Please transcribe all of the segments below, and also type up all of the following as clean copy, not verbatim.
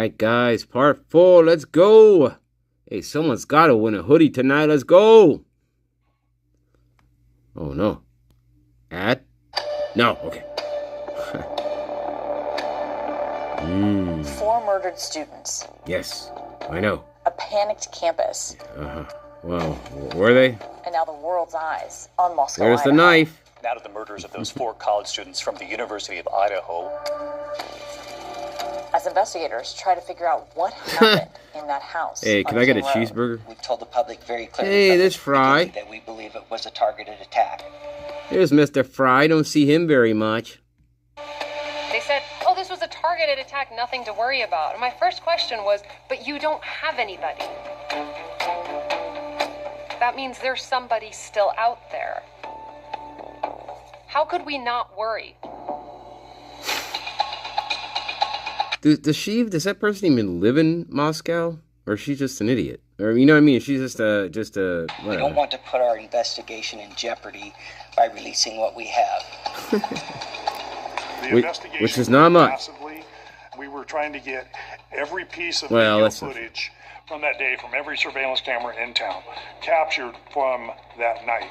right, guys, part 4. Let's go. Hey, someone's got to win a hoodie tonight. Let's go. Oh, no. Ad? No, okay. 4 murdered students. Yes, I know. A panicked campus. Well, were they? And now the world's eyes on Moscow, There's Idaho. the knife. Now to the murders of those 4 college students from the University of Idaho. As investigators try to figure out what happened in that house. Hey, can I get a King Road. cheeseburger? We've told the public very clearly Hey, from there's the Fry. beginning that we believe it was a targeted attack. There's Mr. Fry. Don't see him very much. They said, oh, this was a targeted attack, nothing to worry about. And my first question was, but you don't have anybody. That means there's somebody still out there. How could we not worry? Does that person even live in Moscow? Or is she just an idiot? Or, you know what I mean? She's just a We don't want to put our investigation in jeopardy by releasing what we have. The investigation which is not much. Massively. We were trying to get every piece of Well, video that's footage from that day, from every surveillance camera in town, captured from that night.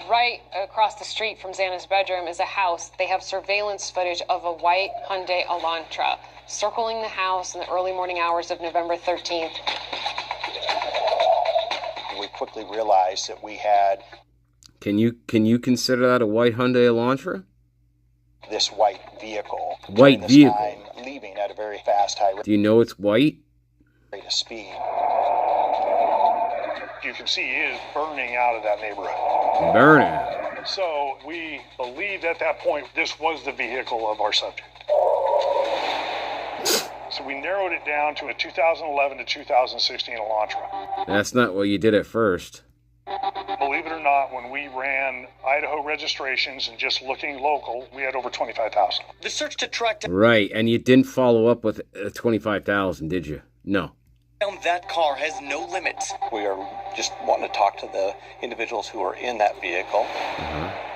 Right across the street from Xana's bedroom is a house. They have surveillance footage of a white Hyundai Elantra circling the house in the early morning hours of November 13th. We quickly realized that we had Can you consider that a white Hyundai Elantra? this white vehicle. White during this vehicle. time, leaving at a very fast, high Do you know it's white? rate of speed. You can see it is burning out of that neighborhood. Burning. So we believed at that point this was the vehicle of our subject. So we narrowed it down to a 2011 to 2016 Elantra. That's not what you did at first. Believe it or not, when we ran Idaho registrations and just looking local, we had over 25,000. The search to track Right, and you didn't follow up with 25,000, did you? No. down that car has no limits. We are just wanting to talk to the individuals who are in that vehicle.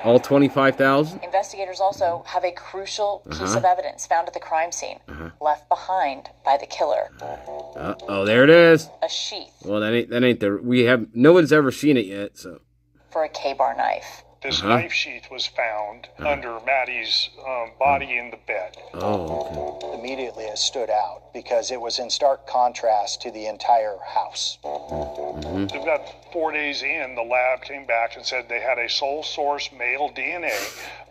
All 25,000? Investigators also have a crucial piece of evidence found at the crime scene, left behind by the killer. Oh, there it is. A sheath Well, that ain't no one's ever seen it yet, so. for a K-bar knife. This knife sheath was found under Maddie's body in the bed. Oh, okay. Immediately it stood out because it was in stark contrast to the entire house. About 4 days in, the lab came back and said they had a sole source male DNA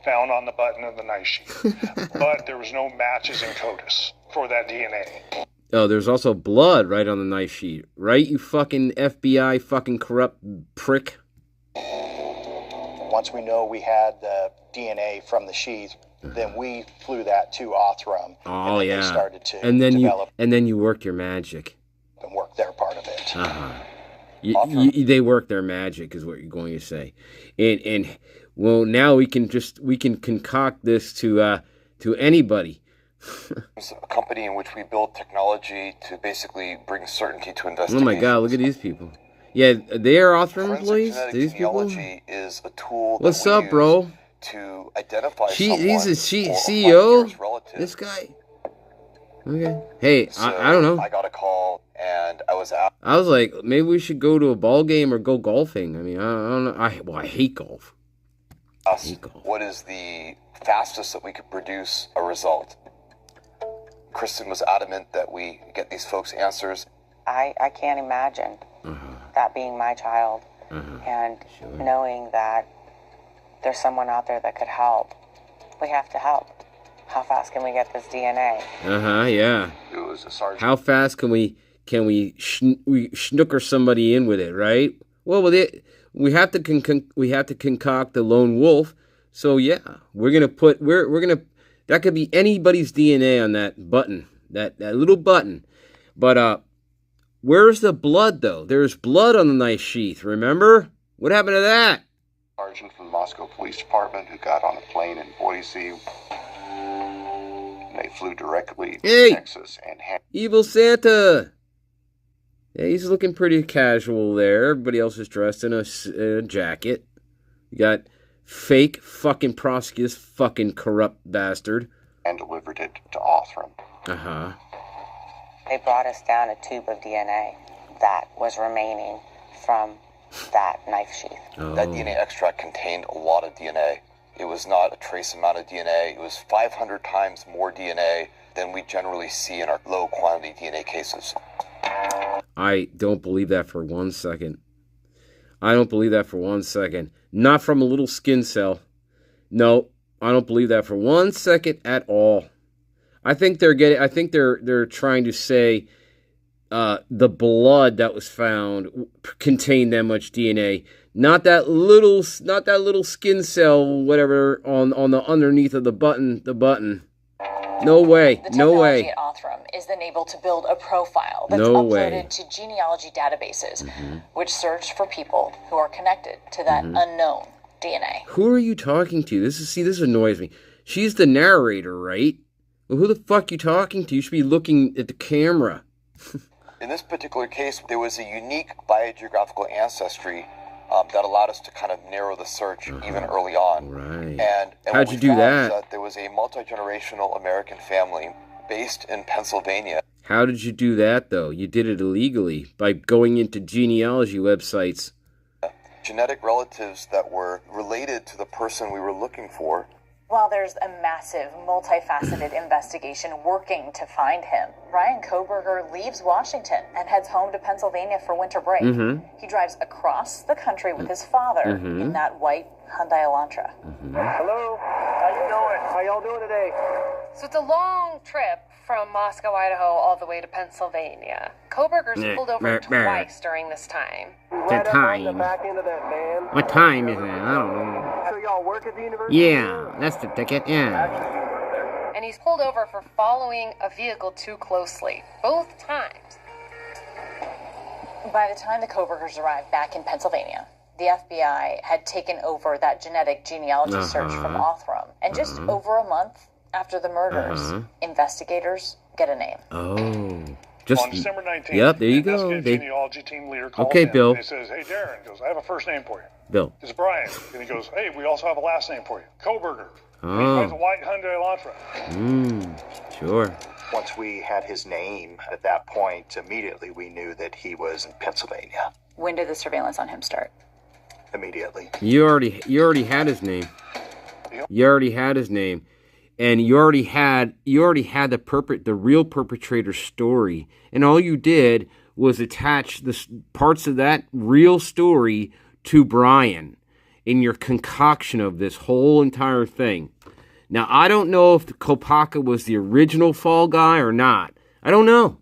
found on the button of the knife sheath. But there was no matches in CODIS for that DNA. Oh, there's also blood right on the knife sheet. Right, you fucking FBI fucking corrupt prick? Once we know we had the DNA from the sheath, then we flew that to Othram. Oh, and then yeah. They started to And then develop you worked your magic. and work their part of it. They work their magic, is what you're going to say, and well, now we can concoct this to anybody. It's a company in which we build technology to basically bring certainty to investigations. Oh my God! Look at these people. Yeah, they are Othram employees. Forensic These people. genealogy is a tool that What's we up, use bro? to identify He's someone a or a CEO. nearest relative. This guy. Okay. Hey, So I don't know. I got a call and I was out. I was like, maybe we should go to a ball game or go golfing. I mean, I don't know. I hate golf. What is the fastest that we could produce a result? Kristen was adamant that we get these folks answers. I can't imagine that being my child and knowing that there's someone out there that could help. We have to help. How fast can we get this DNA? Yeah. It was a sergeant. How fast can we snooker somebody in with it, right? Well, we have to concoct the lone wolf. So yeah, we're gonna that could be anybody's DNA on that button, that little button. But where's the blood though? There's blood on the knife sheath. Remember what happened to that? Sergeant from the Moscow Police Department who got on a plane in Boise. And they flew directly to Texas and Evil Santa. Yeah, he's looking pretty casual there. Everybody else is dressed in a jacket. You got fake fucking prosecutor, fucking corrupt bastard. and delivered it to Othram. Uh-huh. They brought us down a tube of DNA that was remaining from that knife sheath. Oh. That DNA extract contained a lot of DNA. It was not a trace amount of DNA. It was 500 times more DNA than we generally see in our low quantity DNA cases. I don't believe that for 1 second. I don't believe that for 1 second. Not from a little skin cell. No, I don't believe that for 1 second at all. I think they're trying to say the blood that was found contained that much DNA. Not that little skin cell, whatever, on the underneath of the button. No way. No way. The technology at Othram is then able to build a profile that's uploaded to genealogy databases, which search for people who are connected to that unknown DNA. Who are you talking to? This annoys me. She's the narrator, right? Well, who the fuck you talking to? You should be looking at the camera. In this particular case, there was a unique biogeographical ancestry that allowed us to kind of narrow the search even early on. Right. And how'd you do that? There was a multi-generational American family based in Pennsylvania. How did you do that, though? You did it illegally by going into genealogy websites. Genetic relatives that were related to the person we were looking for. While there's a massive, multifaceted investigation working to find him, Brian Kohberger leaves Washington and heads home to Pennsylvania for winter break. He drives across the country with his father in that white Hyundai Elantra. Hello, how you doing? How y'all doing today? So it's a long trip from Moscow, Idaho, all the way to Pennsylvania. Kohberger's pulled over twice during this time. Right up on the back end of that van. What time is it? I don't know. So y'all work at the university? Yeah, that's the ticket, yeah. And he's pulled over for following a vehicle too closely, both times. By the time the Kohbergers arrived back in Pennsylvania, the FBI had taken over that genetic genealogy search from Othram. And just over a month after the murders, investigators get a name. Oh. On December 19th, yep, there you go. The genealogy team leader calls okay, in Bill. and he says, hey, Darren, he goes, I have a first name for you. Bill. It's Brian. And he goes, hey, we also have a last name for you. Kohberger. Oh. He drives a white Hyundai Elantra. Sure. Once we had his name at that point, immediately we knew that he was in Pennsylvania. When did the surveillance on him start? Immediately. You already had his name. You already had his name. And you already had the real perpetrator's story, and all you did was attach the parts of that real story to Brian in your concoction of this whole entire thing. Now, I don't know if the Kopaka was the original fall guy or not. I don't know.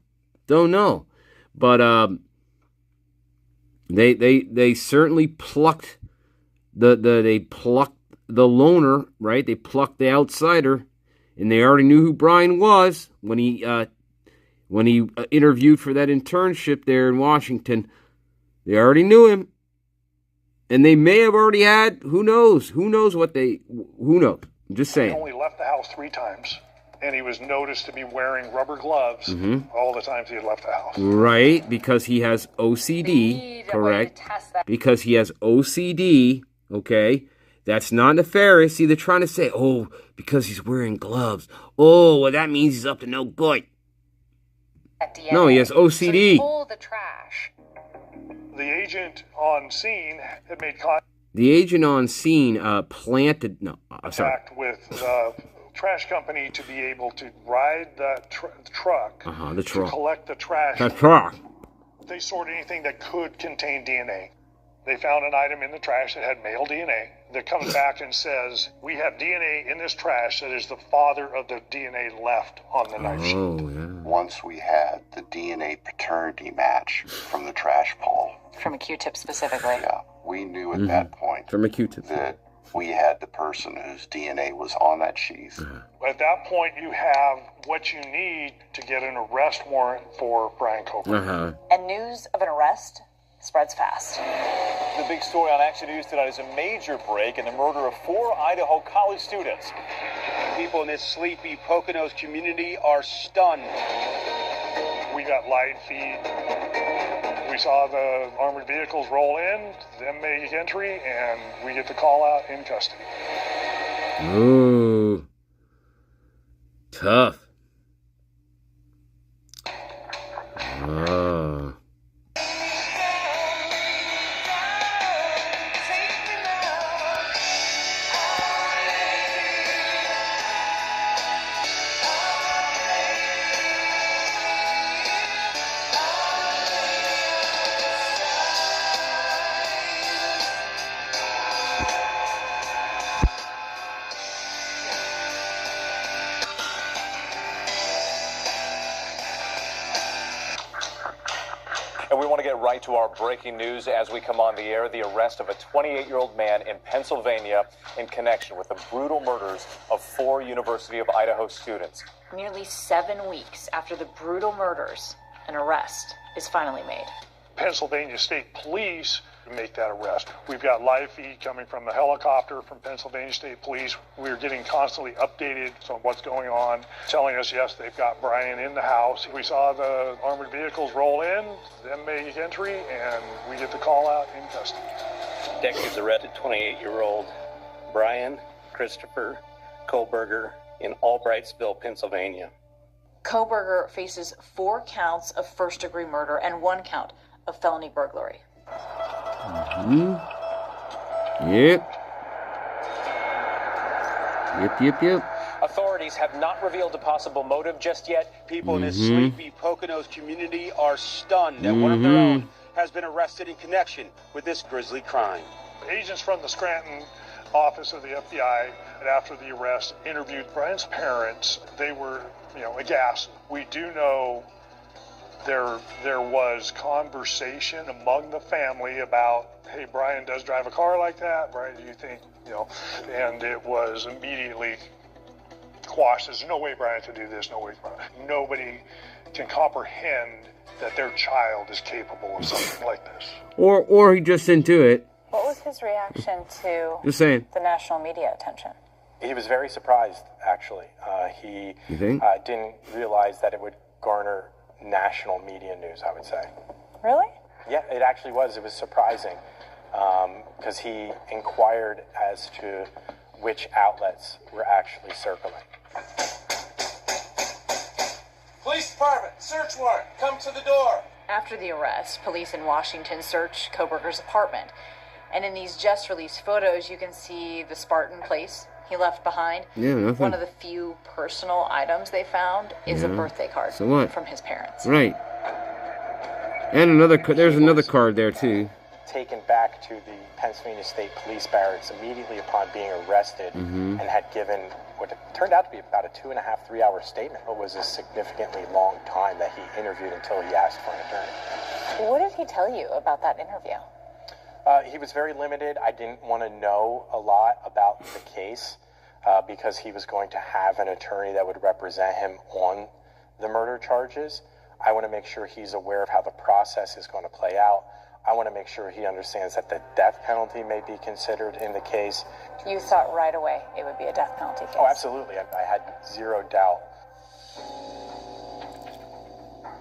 But they certainly plucked the loner, right? They plucked the outsider, and they already knew who Brian was when he interviewed for that internship there in Washington. They already knew him, and they may have already had. Who knows? Who knows? I'm just saying. He only left the house 3 times, and he was noticed to be wearing rubber gloves all the times he had left the house. Right, because he has OCD, correct? Because he has OCD, okay? That's not nefarious. See, they're trying to say, oh, because he's wearing gloves. Oh, well, that means he's up to no good. No, he has OCD. So pull the trash. The agent on scene had made contact. The agent on scene planted... No, sorry. ...with the trash company to be able to ride that truck the truck. to collect the trash. The truck. They sorted anything that could contain DNA. They found an item in the trash that had male DNA that comes back and says, we have DNA in this trash that is the father of the DNA left on the knife sheet. Yeah. Once we had the DNA paternity match from the trash pull. From a Q-tip specifically. Yeah, we knew at that point from a Q-tip that we had the person whose DNA was on that sheath. At that point, you have what you need to get an arrest warrant for Brian Kohberger. And news of an arrest spreads fast. The big story on Action News tonight is a major break in the murder of 4 Idaho college students. People in this sleepy Poconos community are stunned. We got live feed. We saw the armored vehicles roll in, them make entry, and we get the call out in custody. Ooh. tough. Oh. And we want to get right to our breaking news as we come on the air. The arrest of a 28-year-old man in Pennsylvania in connection with the brutal murders of 4 University of Idaho students. Nearly 7 weeks after the brutal murders, an arrest is finally made. Pennsylvania State Police make that arrest. We've got live feed coming from the helicopter from Pennsylvania State Police. We're getting constantly updated on what's going on, telling us, yes, they've got Brian in the house. We saw the armored vehicles roll in, them make entry, and we get the call out in custody. Detectives arrested 28-year-old Brian Christopher Kohlberger in Albrightsville, Pennsylvania. Kohlberger faces 4 counts of first-degree murder and 1 count of felony burglary. Yep. Authorities have not revealed a possible motive just yet. People in this sleepy Poconos community are stunned that one of their own has been arrested in connection with this grisly crime. Agents from the Scranton office of the FBI, after the arrest, interviewed Brian's parents. They were, aghast. We do know there was conversation among the family about, hey, Brian does drive a car like that. Brian, do you think, and it was immediately quashed. There's no way Brian could do this. No way. Nobody can comprehend that their child is capable of something like this. Or he just didn't do it. What was his reaction to Just saying. the national media attention? He was very surprised, actually. He didn't realize that it would garner national media news, I would say. Really? Yeah, it actually was. It was surprising because he inquired as to which outlets were actually circling. Police department, search warrant, come to the door. After the arrest, police in Washington searched Kohlberger's apartment. And in these just released photos, you can see the Spartan place he left behind. Yeah, nothing. One of the few personal items they found is a birthday card from his parents. Right. And there's another card there too. Taken back to the Pennsylvania State Police barracks immediately upon being arrested and had given what turned out to be about a 2.5, 3 hour statement. It was a significantly long time that he interviewed until he asked for an attorney. What did he tell you about that interview? He was very limited. I didn't want to know a lot about the case because he was going to have an attorney that would represent him on the murder charges. I want to make sure he's aware of how the process is going to play out. I want to make sure he understands that the death penalty may be considered in the case. You thought right away it would be a death penalty case? Oh, absolutely. I had zero doubt.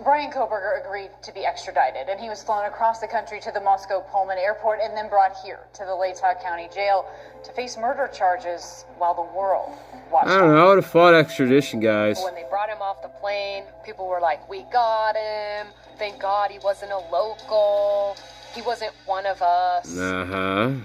Brian Kohlberger agreed to be extradited, and he was flown across the country to the Moscow Pullman Airport and then brought here to the Latah County Jail to face murder charges while the world watched. I don't know. I would have fought extradition, guys. When they brought him off the plane, people were like, we got him. Thank God he wasn't a local. He wasn't one of us.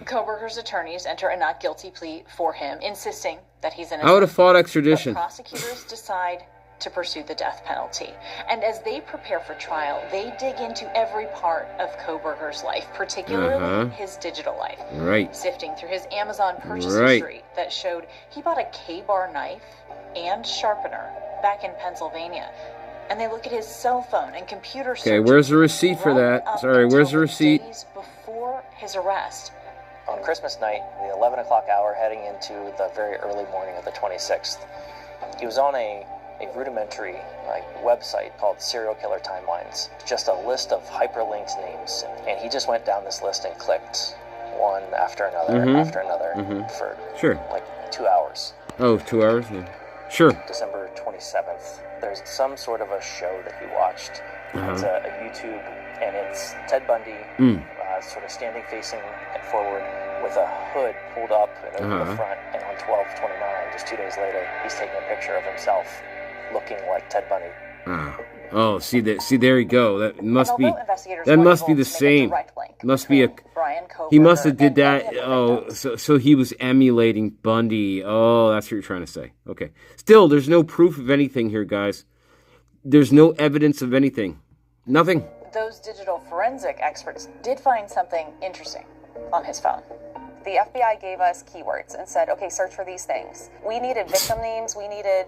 Kohlberger's attorneys enter a not guilty plea for him, insisting that he's innocent. I would have fought extradition. But prosecutors decide to pursue the death penalty. And as they prepare for trial, they dig into every part of Kohlberger's life, particularly his digital life. Right. Sifting through his Amazon purchase history that showed he bought a K-bar knife and sharpener back in Pennsylvania. And they look at his cell phone and computer Okay, where's the receipt for that? Sorry, where's the receipt? Days before his arrest. On Christmas night, the 11 o'clock hour, heading into the very early morning of the 26th, he was on a rudimentary website called Serial Killer Timelines. Just a list of hyperlinked names. And he just went down this list and clicked one after another for 2 hours. Oh, 2 hours? Yeah. Sure. December 27th. There's some sort of a show that he watched. It's a YouTube, and it's Ted Bundy sort of standing facing forward with a hood pulled up and over the front, and on 12/29, just 2 days later, he's taking a picture of himself looking like Ted Bundy. Oh, see that? See, there you go. That must be. Investigators That weren't must be able the to make a same. direct link Must be a. between Brian Koberger He must have did and that. any of the Oh, victims. so he was emulating Bundy. Oh, that's what you're trying to say. Okay. Still, there's no proof of anything here, guys. There's no evidence of anything. Nothing. Those digital forensic experts did find something interesting on his phone. The FBI gave us keywords and said, okay, search for these things. We needed victim names. We needed,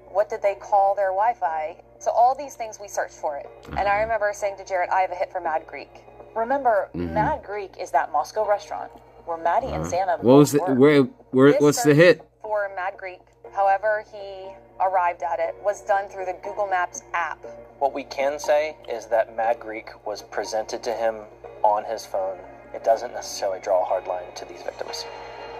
what did they call their Wi-Fi? So all these things, we searched for it. And I remember saying to Jarrett, I have a hit for Mad Greek. Remember, Mad Greek is that Moscow restaurant where Maddie and Santa What was the work. what's the hit? For Mad Greek, however he arrived at it, was done through the Google Maps app. What we can say is that Mad Greek was presented to him on his phone. It doesn't necessarily draw a hard line to these victims.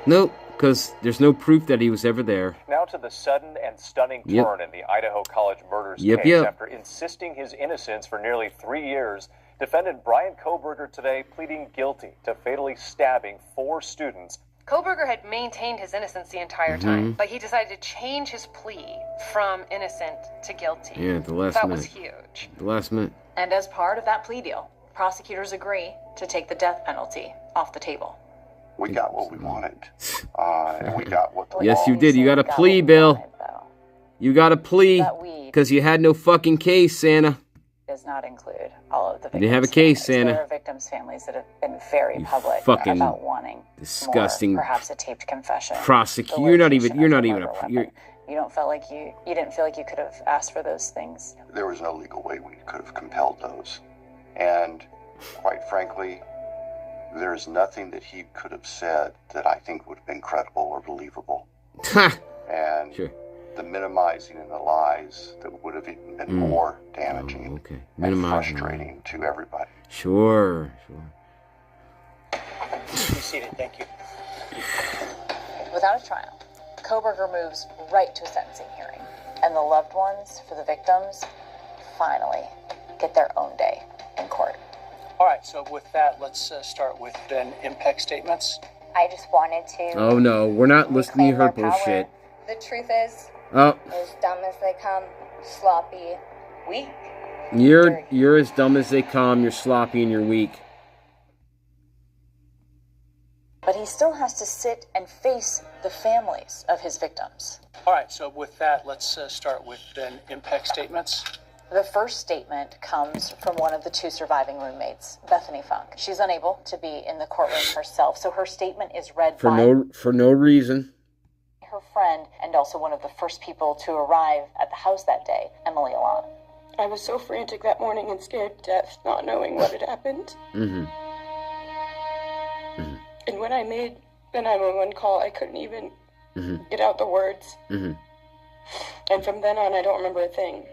Nope, because there's no proof that he was ever there. Now to the sudden and stunning turn in the Idaho College murders case. Yep. After insisting his innocence for nearly 3 years, defendant Brian Koberger today pleading guilty to fatally stabbing 4 students. Koberger had maintained his innocence the entire time, but he decided to change his plea from innocent to guilty. Yeah, at the last that minute. was huge. The last minute. And as part of that plea deal, prosecutors agree to take the death penalty off the table. We got what we wanted. And we got what the Yes, law you did. You got a plea, Bill. You got a plea because you had no fucking case, Santa. Does not include all of the victims. You didn't have a case, families. Santa. There are victims' families that have been very public fucking about wanting disgusting more, perhaps a taped confession. You're not even You don't feel like you didn't feel like you could have asked for those things. There was no legal way we could have compelled those. And quite frankly, there's nothing that he could have said that I think would have been credible or believable. And the minimizing and the lies that would have even been more damaging and frustrating to everybody. Sure. Be seated, thank you. Without a trial, Koberger moves right to a sentencing hearing, and the loved ones for the victims finally get their own day in court. All right, so with that, let's start with then impact statements. I just wanted to... Oh, no. We're not listening to her reclaim our bullshit. power. The truth is, Oh, as dumb as they come, sloppy, weak. you're as dumb as they come. You're sloppy and you're weak. But he still has to sit and face the families of his victims. All right, so with that, let's start with then impact statements. The first statement comes from one of the 2 surviving roommates, Bethany Funke. She's unable to be in the courtroom herself, so her statement is read For no reason. her friend and also one of the first people to arrive at the house that day, Emily Alon. I was so frantic that morning and scared to death, not knowing what had happened. And when I made the 911 call, I couldn't even get out the words. And from then on, I don't remember a thing.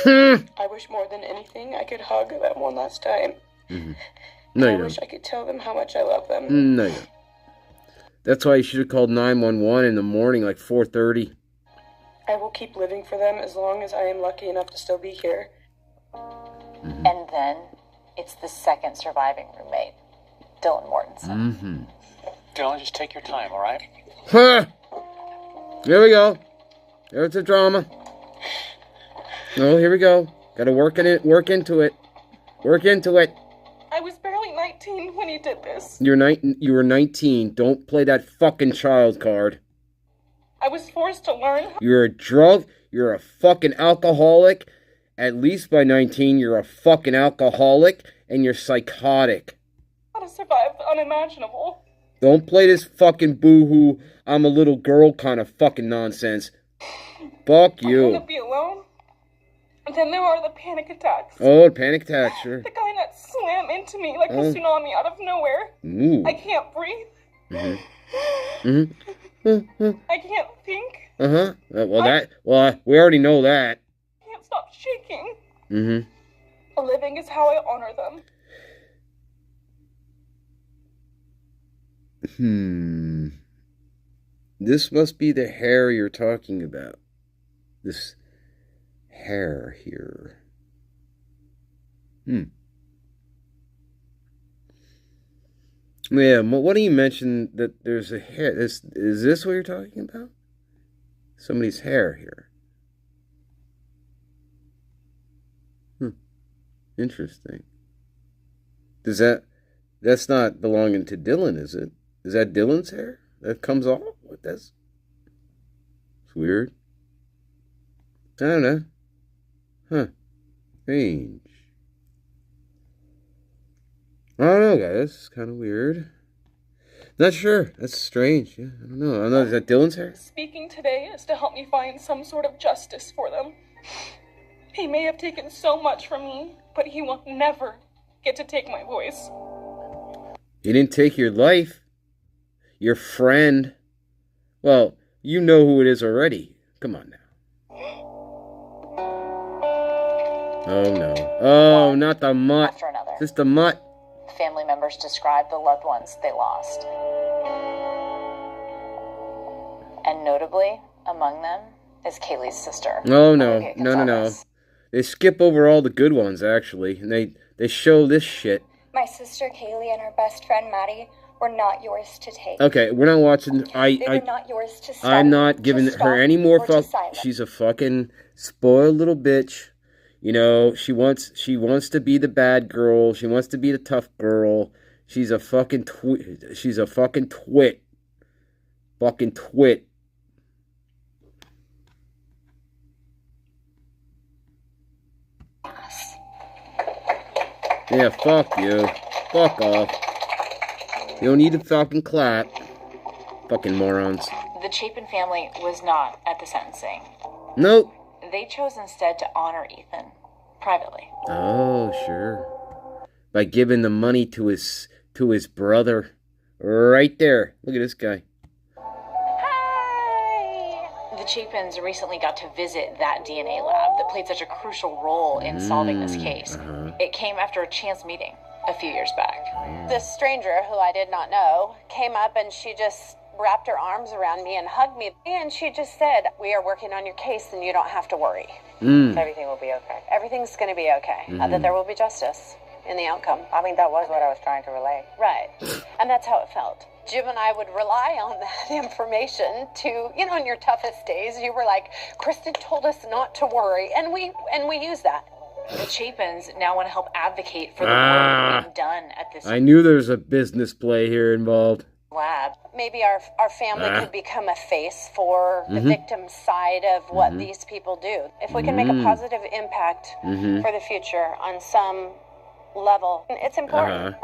I wish more than anything I could hug them one last time. No, I you wish don't. I could tell them how much I love them. No, you don't. That's why you should have called 911 in the morning, like 4:30. I will keep living for them as long as I am lucky enough to still be here. And then it's the second surviving roommate, Dylan Mortensen. Dylan, just take your time, all right? Here we go. There's the drama. Oh, here we go. Gotta work into it. Work into it. I was barely 19 when he did this. You were 19. Don't play that fucking child card. I was forced to learn You're a drug. You're a fucking alcoholic. At least by 19, you're a fucking alcoholic and you're psychotic. how to survive the unimaginable. Don't play this fucking boo-hoo, I'm a little girl kind of fucking nonsense. Fuck I you. want to be alone. And then there are the panic attacks. Oh, panic attack, sure. The kind that slam into me like a Oh. tsunami out of nowhere. Ooh. I can't breathe. I can't think. We already know that. I can't stop shaking. Living is how I honor them. This must be the hair you're talking about. This hair here. Yeah, what do you mention that there's a hair? Is this what you're talking about? Somebody's hair here. Interesting. That's not belonging to Dylan, is it? Is that Dylan's hair that comes off? What that's? It's weird. I don't know. Huh. Strange. I don't know, guys. It's kind of weird. Not sure. That's strange. Yeah, I don't know. I don't know. Is that Dylan's hair? Speaking today is to help me find some sort of justice for them. He may have taken so much from me, but he will never get to take my voice. He didn't take your life. Your friend. Well, you know who it is already. Come on now. Oh, no. Oh, not the mutt. After another. Just the mutt. Family members describe the loved ones they lost. And notably, among them is Kaylee's sister. Oh, no. No. They skip over all the good ones, actually. And they show this shit. My sister Kaylee and her best friend Maddie were not yours to take. Okay, we're not watching. They were not yours to study, I'm not giving her any more fuck. silence. She's a fucking spoiled little bitch. You know, she wants to be the bad girl. She wants to be the tough girl. She's a fucking twit. She's a fucking twit. Fucking twit. Yeah, fuck you. Fuck off. You don't need to fucking clap. Fucking morons. The Chapin family was not at the sentencing. Nope. They chose instead to honor Ethan privately. Oh, sure. By giving the money to his brother. Right there. Look at this guy. The Chapins recently got to visit that DNA lab that played such a crucial role in solving this case. It came after a chance meeting a few years back. This stranger, who I did not know, came up and she just wrapped her arms around me and hugged me. And she just said, "We are working on your case and you don't have to worry. Everything will be okay. Everything's going to be okay. That there will be justice in the outcome." I mean, that was what I was trying to relay. Right. And that's how it felt. Jim and I would rely on that information to, in your toughest days, you were like, "Kristen told us not to worry." And we use that. The Chapins now want to help advocate for the work being done at this I knew there was a business play here involved. lab. Maybe our family could become a face for the victim side of what these people do. If we can make a positive impact for the future on some level, it's important.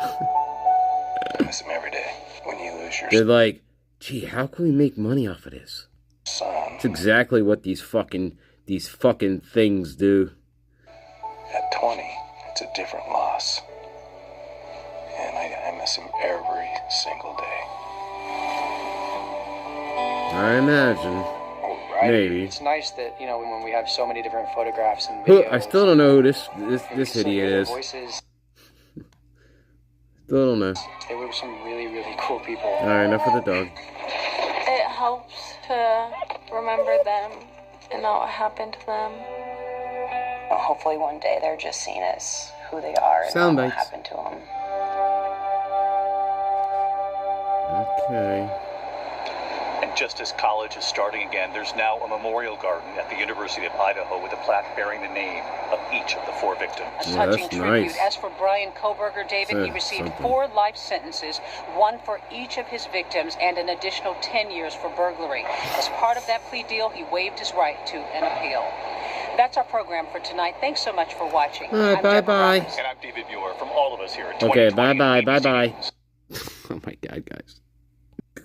I miss him every day. When you lose your They're like, gee, how can we make money off of this? son It's exactly what these fucking things do. at 20, it's a different loss. And I miss him every single day. I imagine. Right? Maybe. It's nice that, when we have so many different photographs and videos. I still don't know who this idiot is. Voices. Still don't know. They were some really, really cool people. Alright, enough of the dog. It helps to remember them and not what happened to them. Hopefully one day they're just seen as who they are and Sound not what bites. happened to them. Okay. And just as college is starting again, there's now a memorial garden at the University of Idaho with a plaque bearing the name of each of the 4 victims. A touching tribute. Nice. As for Brian Koberger, David, he received 4 life sentences, 1 for each of his victims, and an additional 10 years for burglary. As part of that plea deal, he waived his right to an appeal. That's our program for tonight. Thanks so much for watching. I'm Bye Deborah bye. Robbins. And I'm David Muir from all of us here at Okay, 2020 bye bye. Oh my god, guys.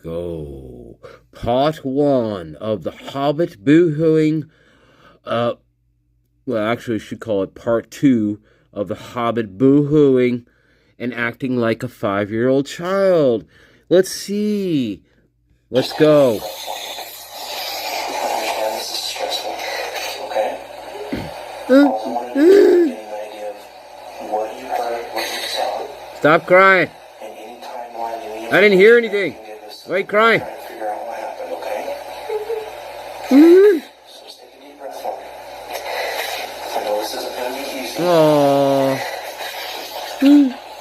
Go. Part 1 of the Hobbit boohooing. Well, actually, I should call it Part 2 of the Hobbit boohooing and acting like a 5-year-old child. Let's see. Let's go. This is stressful, okay? Stop crying. I didn't hear anything. Why are you crying? Aww.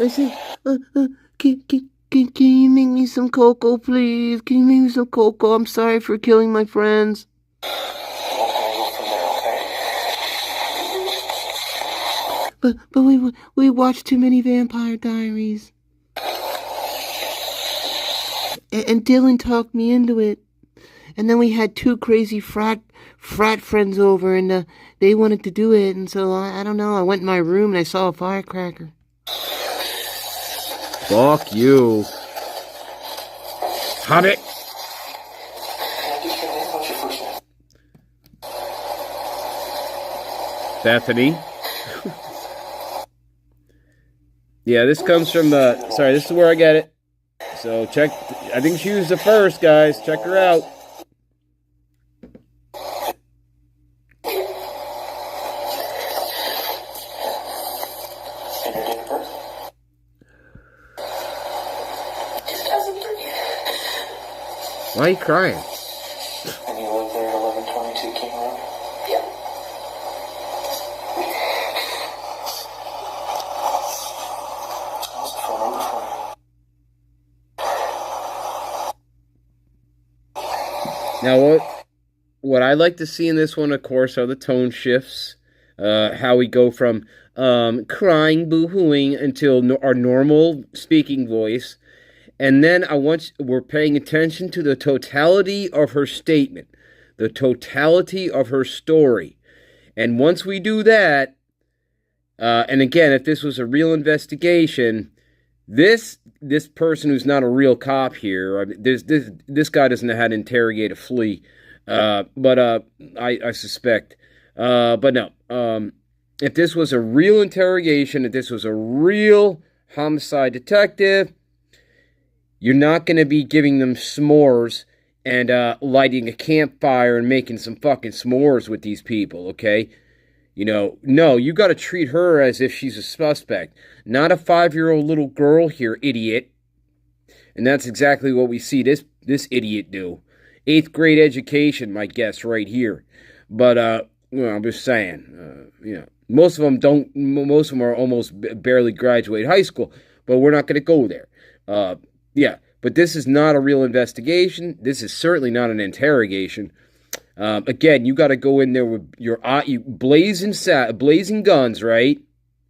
I see. Can you make me some cocoa, please? Can you make me some cocoa? I'm sorry for killing my friends. but we watched too many Vampire Diaries. And Dylan talked me into it. And then we had two crazy frat friends over, and they wanted to do it. And so, I don't know, I went in my room and I saw a firecracker. Fuck you. Hobbit. Bethany. Yeah, this comes from sorry, this is where I get it. So check, I think she was the first, guys. Check her out. Why are you crying? And you live there at 1122 King Road? Yeah. How's the phone number for you? Now, what I like to see in this one, of course, are the tone shifts. How we go from crying, boo-hooing, until our normal speaking voice. And then we're paying attention to the totality of her statement, the totality of her story. And once we do that, and again, if this was a real investigation, this person who's not a real cop here, this guy doesn't know how to interrogate a flea, but I suspect. But no, if this was a real interrogation, if this was a real homicide detective, you're not going to be giving them s'mores and lighting a campfire and making some fucking s'mores with these people, okay? You know, no, you got to treat her as if she's a suspect, not a 5-year-old little girl here, idiot. And that's exactly what we see this idiot do. 8th grade education, my guess, right here. But, I'm just saying, most of them are almost barely graduate high school, but we're not going to go there. Yeah, but this is not a real investigation. This is certainly not an interrogation. Again, you got to go in there with your blazing guns, right?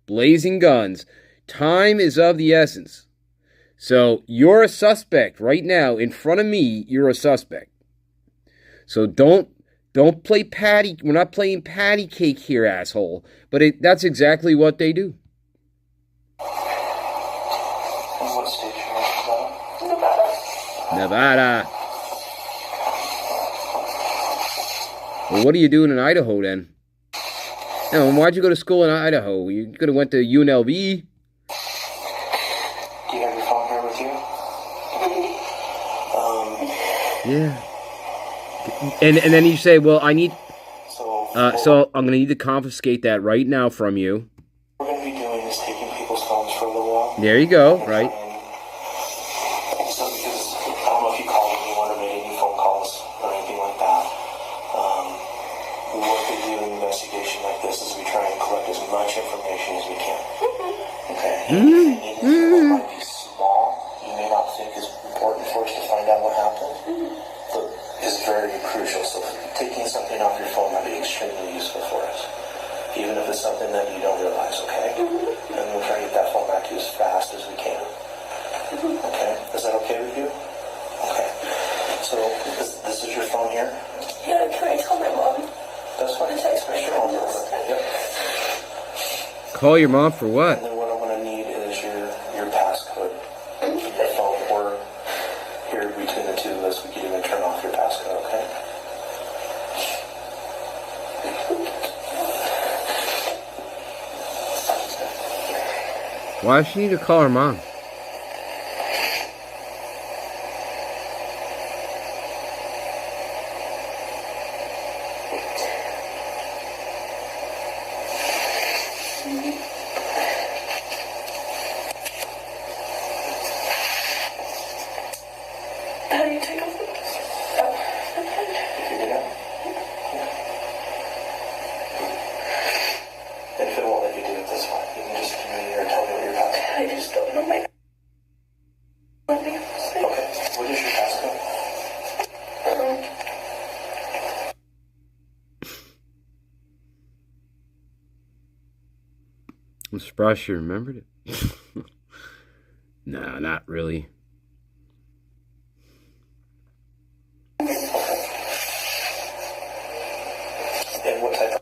Blazing guns. Time is of the essence. So you're a suspect right now in front of me. You're a suspect. So don't play patty. We're not playing patty cake here, asshole. But that's exactly what they do. Nevada. Well, what are you doing in Idaho then? No, why'd you go to school in Idaho? You could have went to UNLV. Do you have your phone here with you? Yeah. And then you say, well, I need... So I'm going to need to confiscate that right now from you. What we're going to be doing is taking people's phones for a little while. There you go, right. It might be small, you may not think is important for us to find out what happened, but is very crucial. So taking something off your phone might be extremely useful for us, even if it's something that you don't realize, okay? And we'll try to get that phone back to you as fast as we can. Okay? Is that okay with you? Okay. So this is your phone here? Yeah, can I tell my mom? That's fine. Text my phone. Yep. Call your mom for what? Why does she need to call her mom? How do you take off the And if it won't let you do it, that's fine. You can just come in here and tell me what your passcode is. I just don't know my... Okay, what is your passcode? surprised she remembered it. No, not really. And what type of...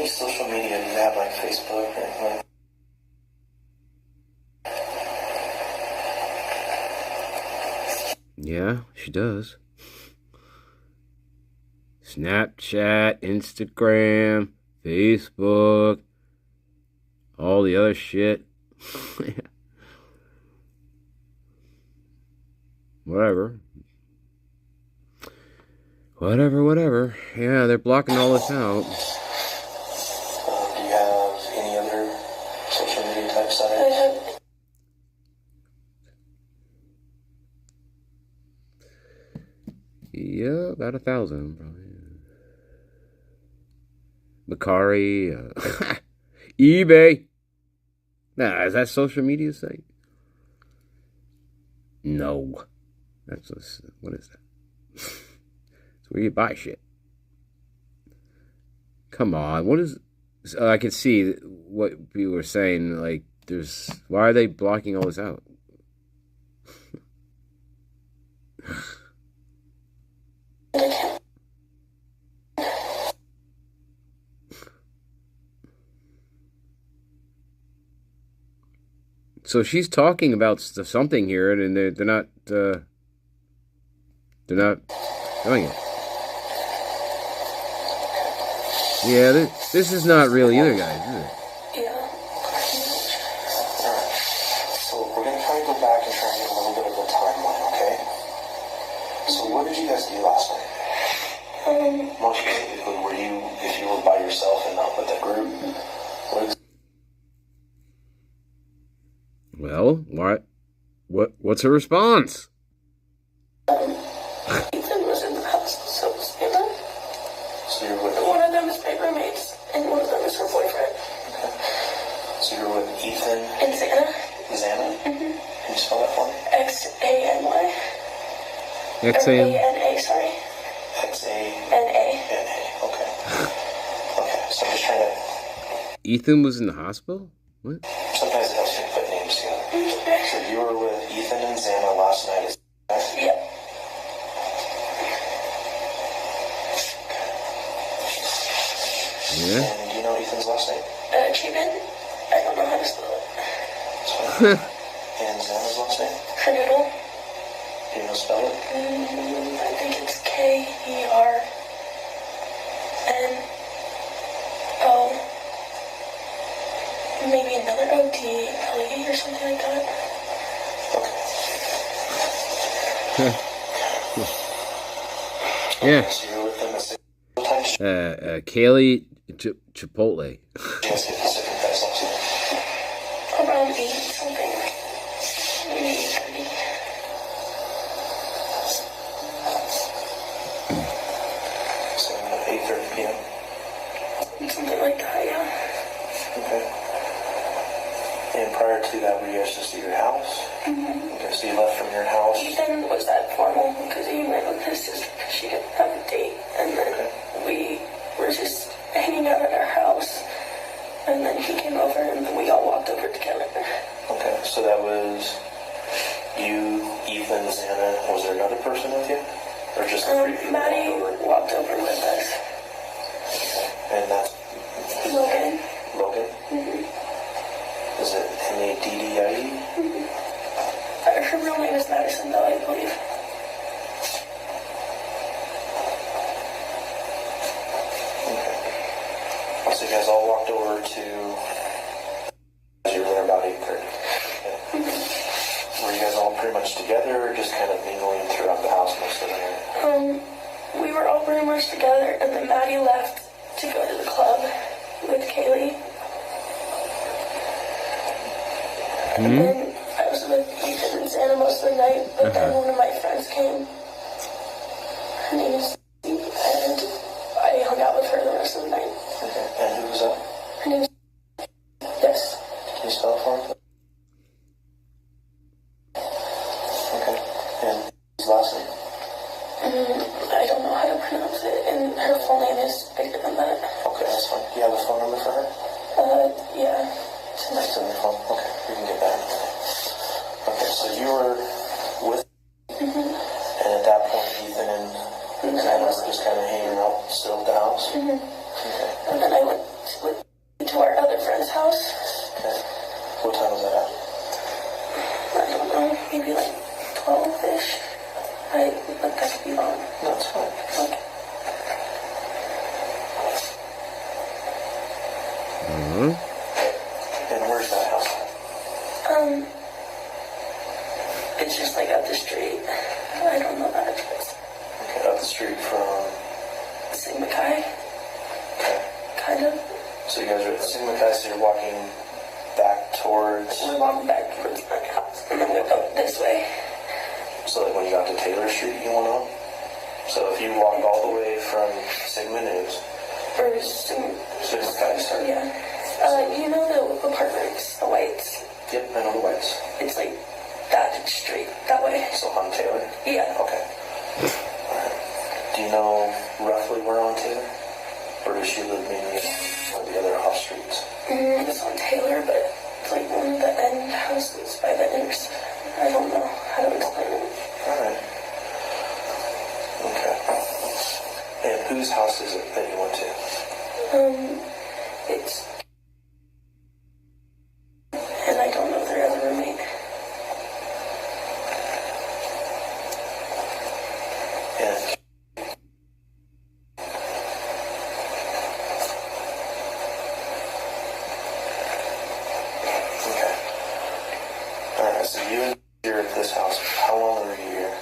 social media, do you have like Facebook or anything? Yeah, she does. Snapchat, Instagram, Facebook, all the other shit. Whatever. Yeah, they're blocking all this out. Do you have any other social media type sites? Yeah, about 1,000 probably. Macari, eBay. Nah, is that social media site? No. What is that? It's where you buy shit. Come on, what is... I can see what people were saying, like, why are they blocking all this out? So she's talking about something here, and they're not doing it. Yeah, this is not real either, guys, is it? Yeah. So we're going to try to go back and try and get a little bit of a timeline, okay? So what did you guys do last night? Most specifically, if you were by yourself and not with a group? Well, what's her response? Ethan was in the house, so was Anna. So you're with one of them is my roommates, and one of them is her boyfriend. Okay. So you're with Ethan and Xana. Xana? Mm-hmm. Can you spell that for me? X-A-N-Y. X-A-N-A, sorry. X-A-N-A. Okay. Okay, so I'm just trying to... Ethan was in the hospital? What? Sometimes it helps me put names together. So you were with Ethan and Xana last night, is that? Yeah. Yeah. And do you know Ethan's last name? Cuban. I don't know how to spell it. And Xana's last name? Canoodle. Do you know spell it? I think it's K-E-R-N-O. Maybe another O-T, Plea or something like that. Yeah. So you're with them at Kaylee Chipotle. Around 8 something. Maybe 8:30. So 8:30 p.m. Something like that, yeah. Okay. And prior to that, were you guys just at your house? Mm-hmm. Okay, so you left from your house. Ethan was that formal because he went with his sister because she didn't have a date. And then we were just hanging out at our house. And then he came over and then we all walked over together. Okay, so that was you, Ethan, Xana. Was there another person with you? Or just the three people? Maddie walked over with us. Okay, and that's... Logan. Logan? Mm-hmm. Is it M-A-D-D-I-E? Mm-hmm. Her real name is Madison, though, I believe. Okay. So you guys all walked over to... You were there about 8:30. Okay. Were you guys all pretty much together, or just kind of mingling throughout the house most of the night? We were all pretty much together, and then Maddie left to go to the club with Kaylee. And then I was with Ethan and Xana most of the night, but then one of my friends came. Her name is Steve, and I hung out with her And his last name? I don't know how to pronounce it, and her full name is bigger than that. Okay, that's fine. Do you have a phone number for her? Yeah. Next to your phone? Okay, we can get that. Okay, so you were with and at that point Ethan and Anna were just kind of hanging out still at the house? Okay. And then I went to our other friend's house. Okay. What time was that at? I don't know, maybe like 12-ish. But that could be wrong. No, it's fine. Okay. And where's that house? It's just like up the street. I don't know that address. Okay, up the street from Sigmakai. Okay. Kind of. So you guys are at Sigmakai, so you're walking back towards... We're walking back towards my house, and then we'll go this way. So like when you got to Taylor Street, you went on? So if you walk all the way from Sigma News... Or Sigmakai, sorry. Yeah. You know the apartments, the whites? Yep, I know the whites. It's like that street, that way. So on Taylor? Yeah. Okay. Alright. Do you know roughly where on Taylor? Or does she live maybe on the other off streets? It's on Taylor, but it's like one of the end houses by the intersection. I don't know how to explain it. Alright. Okay. And whose house is it that you went to? It's... And I don't know their other roommate. Yeah. Okay. Alright, so you're at this house. How long were you here?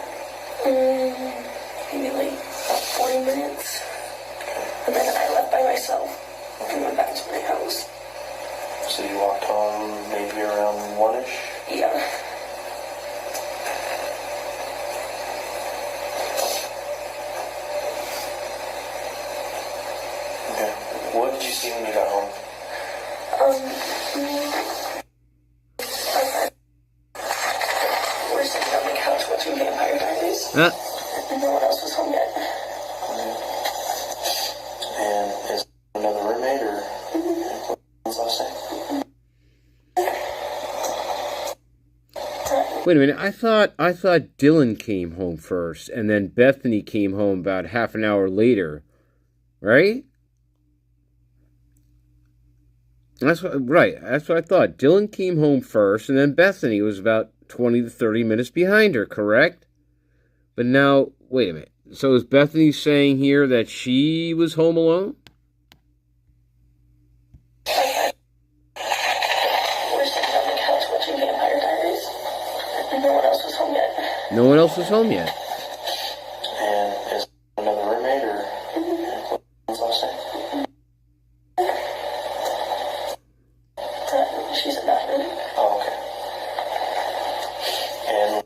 Maybe like 40 minutes. And then I left by myself and went back to my house. So you walked home maybe around 1-ish? Yeah. Okay. What did you see when you got home? We're sitting on the couch watching Vampire Diaries. And no one else was home yet. And is another roommate or what's last name? Wait a minute. I thought Dylan came home first, and then Bethany came home about half an hour later, right? That's what I thought. Dylan came home first, and then Bethany was about 20 to 30 minutes behind her, correct? But now, wait a minute. So is Bethany saying here that she was home alone? We're sitting on the couch watching Vampire Diaries. And no one else was home yet. No one else was home yet. And is another roommate or what's last name? She's in that room. Oh, okay. And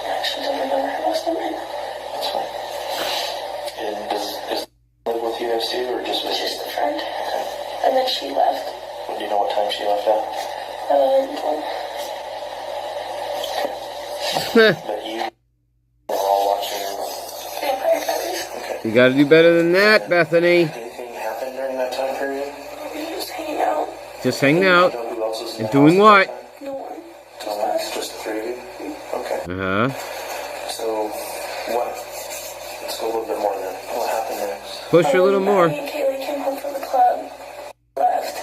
Actually, don't remember her last name right now. that's fine. And is live with you guys too, or just with Just a friend. Okay. And then she left. Do you know what time she left at? But you were all watching Vampire Diaries. Okay. You gotta do better than that, Bethany. Anything happened during that time period? We were just hanging out. Just hanging out. Do you know who else was in And the doing house at what? that time? No one. Just the three of you? Okay. So, let's go a little bit more then. What happened next? Push a little more. Me and Kaylee came home from the club. Left.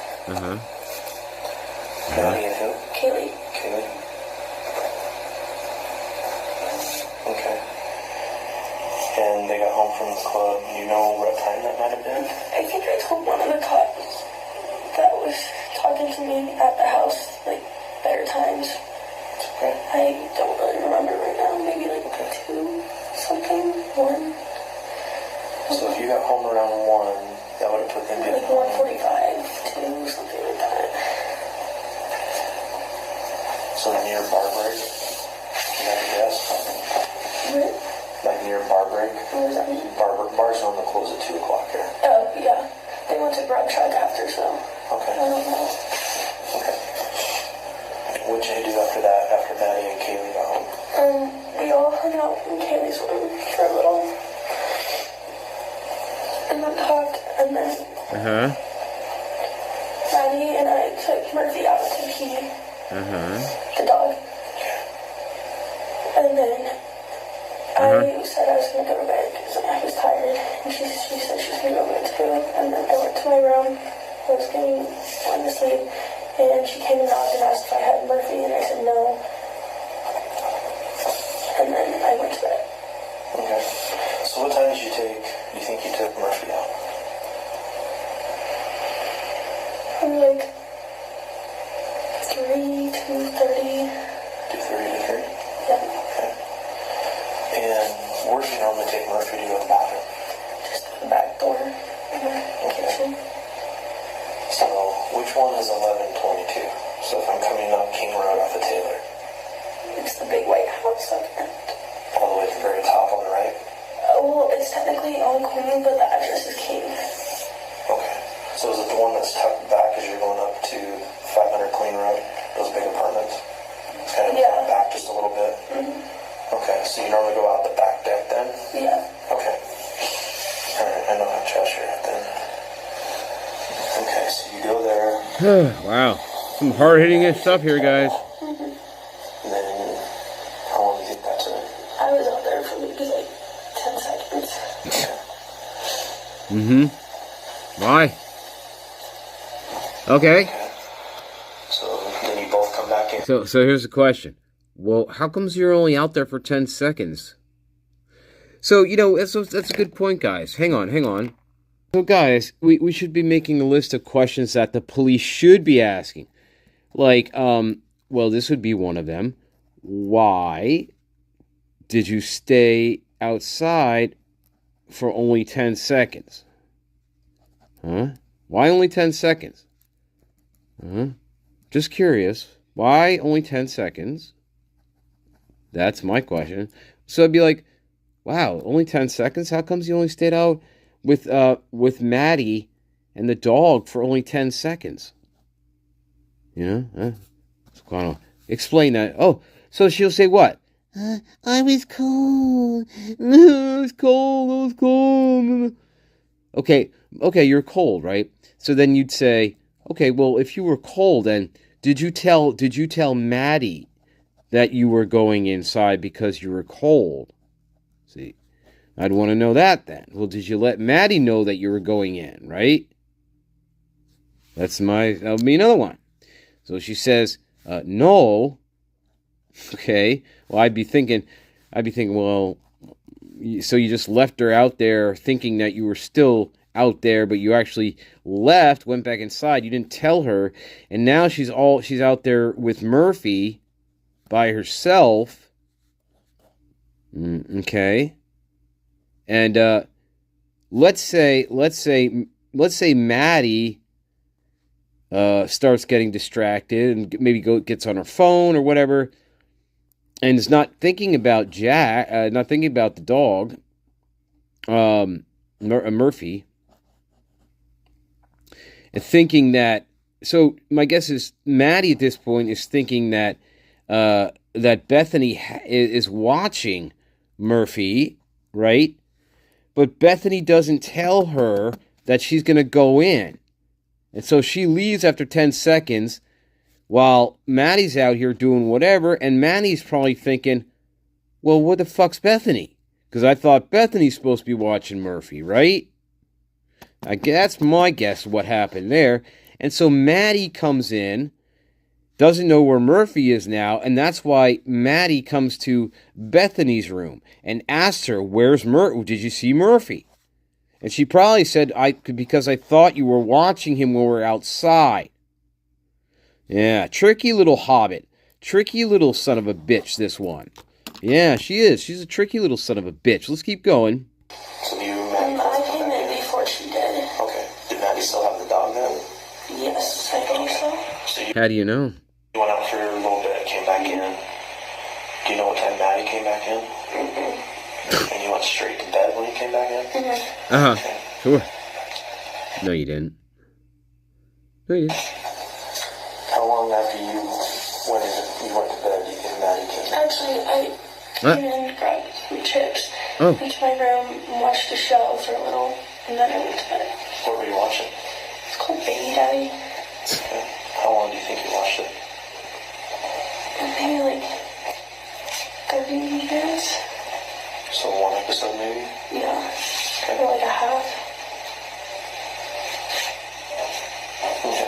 Maddie and who? Kaylee. Kaylee. Okay. And they got home from the club. You know what time that might have been? I think I told one of the cops that was talking to me at the house, like, better times. Okay. I don't really remember right now. Maybe like 2 something, 1. So if you got home around 1, that would have put them Like getting home. 1:45, 2, something like that. So near bar break? You have a guess? What? Like near bar break? What does that mean? Bars normally close at 2 o'clock here. Oh, yeah. They went to grub truck after, so Okay. I don't know. Maddie and I took Murphy out to pee. The dog. And then I said I was going to go to bed because I was tired. And she said she was going to go to bed too. And then I went to my room. I was going to sleep. And she came and knocked and asked if I had Murphy. And I said no. And then I went to bed. Okay. So what time did you think you took Murphy out? Probably like 3, 2:30. 2:30 to 3? Yeah. Okay. And where do you normally take Murphy to go to the bathroom? Just the back door in the kitchen. So which one is 1122? So if I'm coming up King Road off of Taylor. It's the big white house up there. All the way to the very top on the right? Well, it's technically on Queen, but the address is King. Okay. So is it the one that's tucked back as you're going up to 500 Queen Road? Those big apartments? It's kind of back just a little bit? Okay, so you normally go out the back deck then? Yeah. Okay. Alright, I know how to trust you then. Okay, so you go there. Wow. Some hard-hitting stuff here, guys. And then, how long do you think that took? I was out there for maybe like 10 seconds. Why? Okay. So then you both come back in. So here's the question. Well, how comes you're only out there for 10 seconds? So, that's a good point, guys. Hang on. So, guys, we should be making a list of questions that the police should be asking. Like, well, this would be one of them. Why did you stay outside for only 10 seconds? Huh? Why only 10 seconds? Just curious. Why only 10 seconds? That's my question. So I'd be like, wow, only 10 seconds? How comes you only stayed out with Maddie and the dog for only 10 seconds? What's going on? Explain that. Oh, so she'll say what? I was cold. I was cold. Okay, you're cold, right? So then you'd say, okay, well, if you were cold, then did you tell Maddie that you were going inside because you were cold? See, I'd want to know that then. Well, did you let Maddie know that you were going in, right? That'll be another one. So she says, no. Okay. Well, I'd be thinking, well, so you just left her out there thinking that you were still out there, but you actually left, went back inside. You didn't tell her, and now she's out there with Murphy by herself. Okay. And let's say Maddie starts getting distracted and maybe gets on her phone or whatever, and is not thinking about not thinking about the dog, Murphy, and thinking that. So my guess is Maddie at this point is thinking that that Bethany is watching Murphy, right? But Bethany doesn't tell her that she's going to go in. And so she leaves after 10 seconds while Maddie's out here doing whatever. And Maddie's probably thinking, well, what the fuck's Bethany? Because I thought Bethany's supposed to be watching Murphy, right? That's my guess what happened there. And so Maddie comes in, doesn't know where Murphy is now, and that's why Maddie comes to Bethany's room and asks her, where's Murphy? Did you see Murphy? And she probably said, because I thought you were watching him when we were outside. Yeah, tricky little Hobbit. Tricky little son of a bitch, this one. Yeah, she is. She's a tricky little son of a bitch. Let's keep going. So I came in before she did. Okay. Did Maddie still have the dog then? Yes, I think so. How do you know? You went out for a little bit, came back in. Do you know what time Maddie came back in? And you went straight to bed when you came back in? Okay. Sure. No, you didn't. No, you didn't. How long after you went to bed do you think Maddie came? Actually, I came in and grabbed some chips into my room and watched the show for a little, and then I went to bed. What were you watching? called Baby Daddy. Okay. How long do you think you watched it? Maybe like 30 years. So one episode maybe? Yeah. Okay. Or like a half. Okay.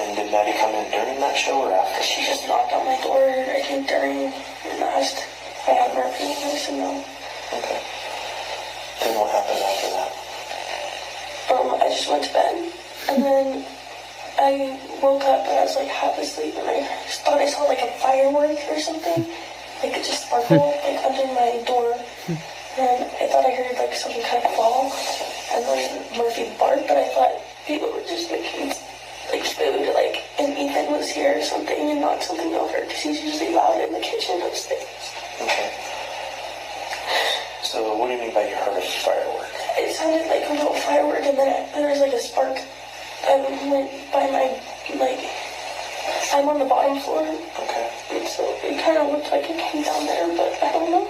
And did Maddie come in during that show or after? She just knocked on my door, I think, during and asked if I had Murphy, and I said no. Okay. Then what happened after that? I just went to bed, and then I woke up and I was like half asleep, and I just thought I saw like a firework or something, like it just sparkled like under my door, and I thought I heard like something kind of fall, and then Murphy barked, but I thought people were just making like food, like, and Ethan was here or something and knocked something over because he's usually loud in the kitchen upstairs. Okay. So what do you mean by you heard a firework? It sounded like a little firework, and then there was like a spark. I went by my, like, I'm on the bottom floor. Okay. And so it kind of looked like it came down there, but I don't know.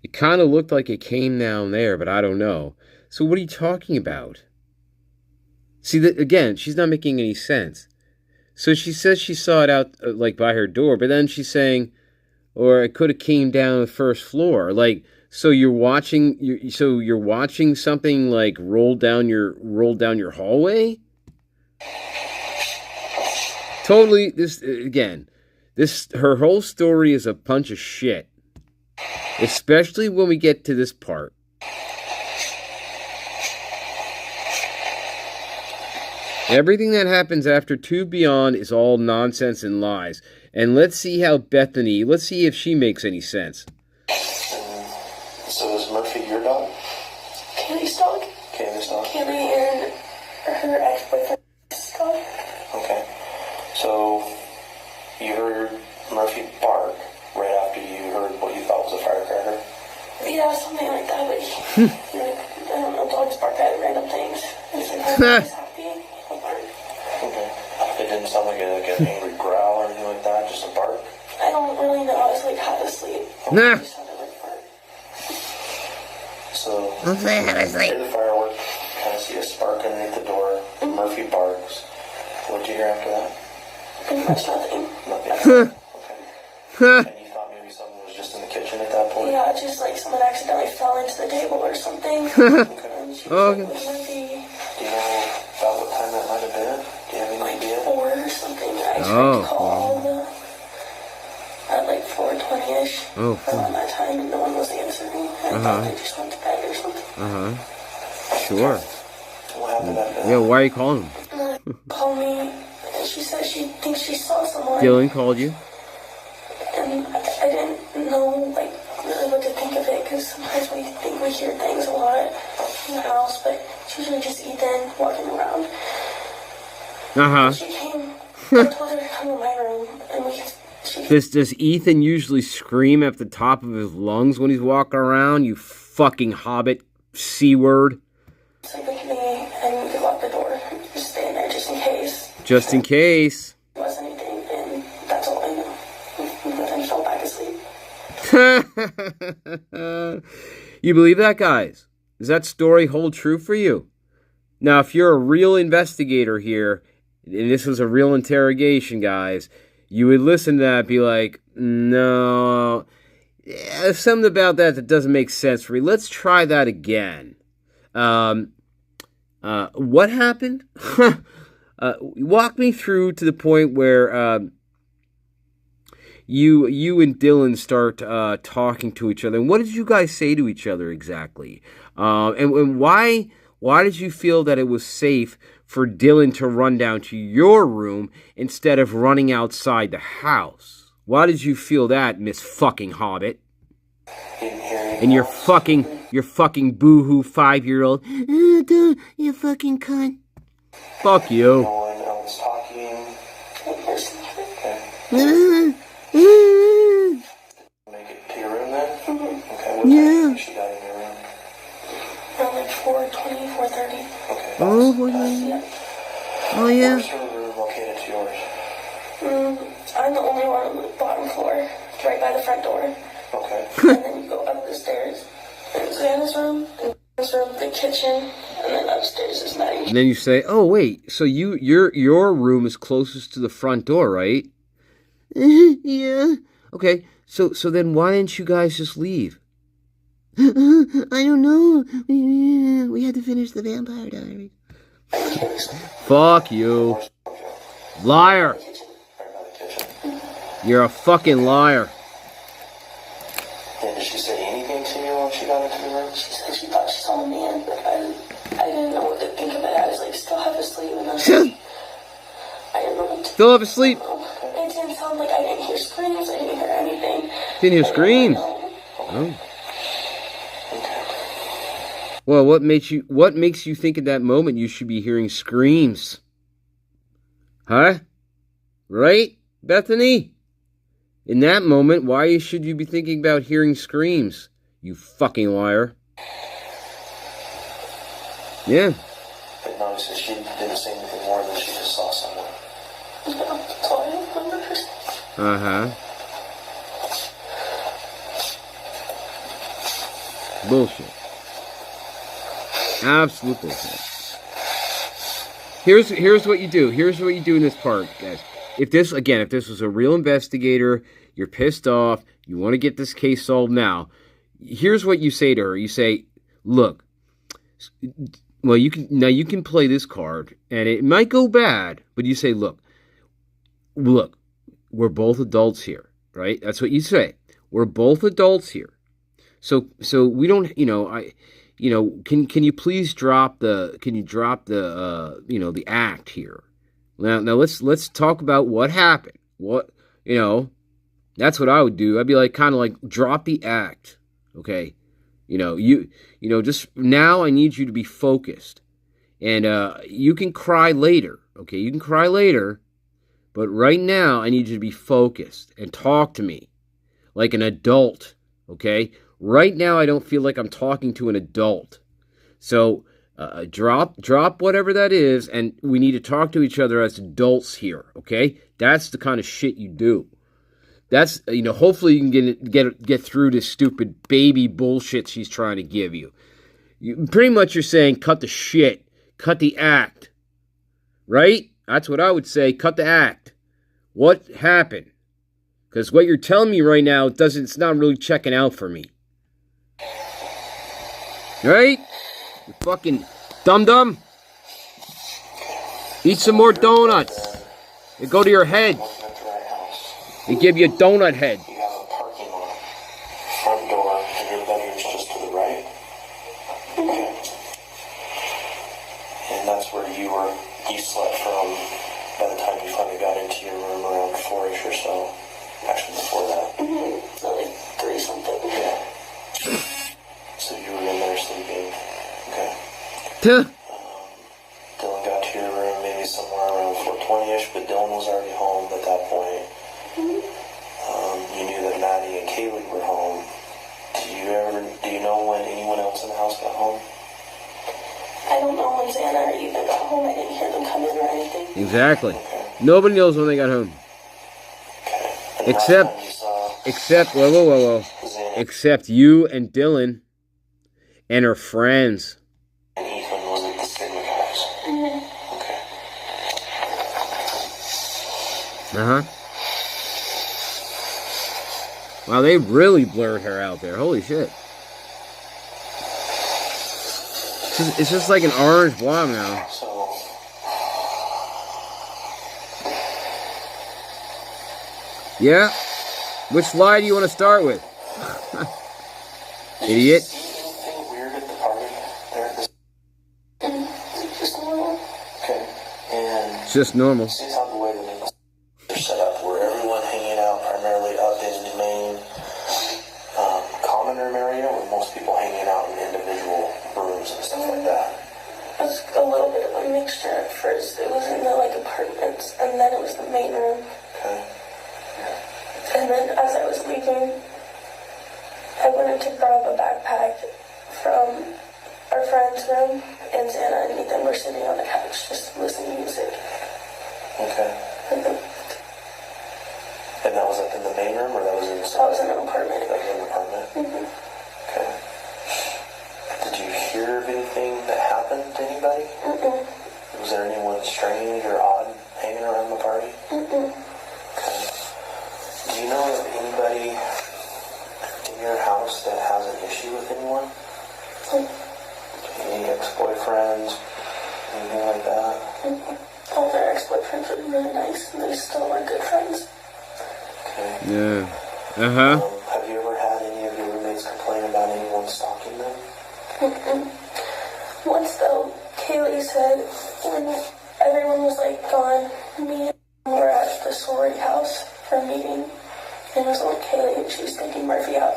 It kind of looked like it came down there, but I don't know. So what are you talking about? See, again, she's not making any sense. So she says she saw it out, like, by her door, but then she's saying, or it could have came down the first floor. Like, so you're watching something like roll down your hallway? Totally, her whole story is a bunch of shit. Especially when we get to this part. Everything that happens after 2 Beyond is all nonsense and lies. And let's see if she makes any sense. So is Murphy your dog? Kaylee's dog. Kaylee's dog? Kaylee and her ex-boyfriend's dog. Okay. So you heard Murphy bark right after you heard what you thought was a firecracker? Yeah, something like that, but I don't know, dogs bark at random things. It's like, he's happy, he'll bark. Okay. It didn't sound like an angry growl or anything like that, just a bark? I don't really know, I was like half asleep. Nah. It sounded like a bark. So, you hear the firework, kind of see a spark underneath the door, Murphy barks. What'd you hear after that? Pretty much nothing. Nothing? Okay. And you thought maybe someone was just in the kitchen at that point? Yeah, just like someone accidentally fell into the table or something. Okay. Okay. Like, Murphy, Do you know about what time that might have been? Do you have any idea? 4 or something. I tried to call at like 4:20ish. Around that time, and no one was answering. I thought they just went to bed or something. Sure. What happened after that? Yeah, why are you calling him? Called me, and she said she thinks she saw someone. Dylan called you? And I didn't know, like, really what to think of it, because sometimes we think we hear things a lot in the house, but it's usually just Ethan walking around. She came, I told her to come to my room, and Does Ethan usually scream at the top of his lungs when he's walking around? You fucking Hobbit C-word. sleep with me, and we could lock the door, just stay in there just in case. Just in case. There was anything, and that's all I know. And then fell back asleep. You believe that, guys? Does that story hold true for you? Now, if you're a real investigator here, and this was a real interrogation, guys, you would listen to that and be like, no, there's something about that doesn't make sense for me. Let's try that again. What happened? Walk me through to the point where you and Dylan start talking to each other. And what did you guys say to each other exactly? And why did you feel that it was safe for Dylan to run down to your room instead of running outside the house? Why did you feel that, Miss fucking Hobbit? And your fucking boo-hoo 5-year-old. You fucking cunt. Fuck you. No one else talking. Make it to your room then? Okay, what time did she got in your room? Around like 4:20, 4:30. Okay. Oh, boy. Oh, yeah. Where's her room located to yours? I'm the only one on the bottom floor. It's right by the front door. Okay. And then you go up the stairs. And Xana's room. room, the kitchen, and then upstairs is Maddie. And then you say, "Oh wait, so your room is closest to the front door, right?" Yeah. Okay. So then why didn't you guys just leave? I don't know. We had to finish the Vampire Diaries. Fuck you. Liar. You're a fucking liar. And did she say anything to you when she got into the room? She said she thought she saw a man, but I didn't know what to think of it. I was like, still half asleep, and I didn't know what to Still half asleep? It didn't sound like I didn't hear screams, I didn't hear anything. Didn't hear screams? Oh. Well, what makes you think at that moment you should be hearing screams? Huh? Right, Bethany? In that moment, why should you be thinking about hearing screams? You fucking liar. Yeah. But no, so she didn't say anything more than she just saw someone. Uh-huh. Bullshit. Absolute bullshit. Here's what you do. Here's what you do in this part, guys. If this was a real investigator, you're pissed off, you want to get this case solved now, here's what you say to her. You say, look, well, you can play this card, and it might go bad, but you say, look, we're both adults here, right? That's what you say. We're both adults here. So we don't, can you please drop the act here? Now let's talk about what happened. That's what I would do. I'd be like, kind of like, drop the act. Okay. Just now I need you to be focused, and you can cry later. Okay. You can cry later, but right now I need you to be focused and talk to me like an adult. Okay. Right now, I don't feel like I'm talking to an adult. So, drop whatever that is, and we need to talk to each other as adults here, okay? That's the kind of shit you do. That's, hopefully you can get through this stupid baby bullshit she's trying to give you. Pretty much you're saying, cut the shit. Cut the act. Right? That's what I would say. Cut the act. What happened? Because what you're telling me right now, it's not really checking out for me. Right? You fucking dum-dum. Eat some more donuts. They go to your head. They give you a donut head. You have a parking lot, front door, and your bedroom's just to the right. Okay. And that's where you slept from by the time you finally got into your room around 4-ish or so. Actually, before that. Mm-hmm. So like 3-something. Yeah. So you were in there sleeping. Okay. Dylan got to your room maybe somewhere around 4:20-ish, but Dylan was already home at that point. You knew that Maddie and Kaylee were home. Do you know when anyone else in the house got home? I don't know when Xana or Ethan got home. I didn't hear them come in or anything. Exactly. Okay. Nobody knows when they got home. Okay. Except, whoa. Except you and Dylan and her friends. And Ethan was at the Sigma house. Mm-hmm. Okay. Uh-huh. Wow, they really blurred her out there. Holy shit. It's just like an orange blob now. Yeah? Which lie do you want to start with? Idiot. Anything weird at the party there? Just normal. Okay. And it's just normal. See how the way that they're set up, where everyone hanging out primarily up in the main common room area, with most people hanging out in individual rooms and stuff like that. It was a little bit of a mixture at first. It was in the apartments, and then it was the main room. Okay. And then as I was leaving, I wanted to grab a backpack from our friend's room, and Xana and Ethan were sitting on the couch just listening to music. Okay. And that was up in the main room, or that was in the That was in an apartment. That was in an apartment? Mm-hmm. Okay. Did you hear there anyone strange or odd hanging around the party? Mm-mm. Okay. Do you know of anybody in your house that has an issue with anyone? Any ex-boyfriends? Anything like that? Mm-mm. All their ex-boyfriends were really nice, and they still are good friends. Okay. Yeah. Uh-huh. Have you ever had any of your roommates complain about anyone stalking them? Mm-mm. Once, though, Kaylee said when everyone was, like, gone, me and were at the sorority house for a meeting, and it was on Kaylee, and she was taking Murphy out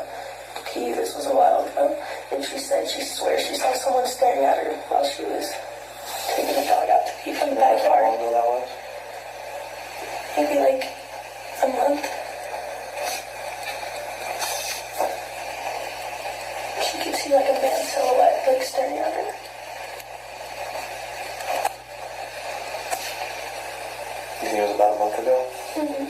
to pee. This was a while ago, and she said she swears she saw someone staring at her while she was taking the dog out to pee from the backyard. How long ago that was? Maybe, like, a month. She could see, like, a man silhouette, like, staring at her. You think it was about a month ago? Mm-hmm.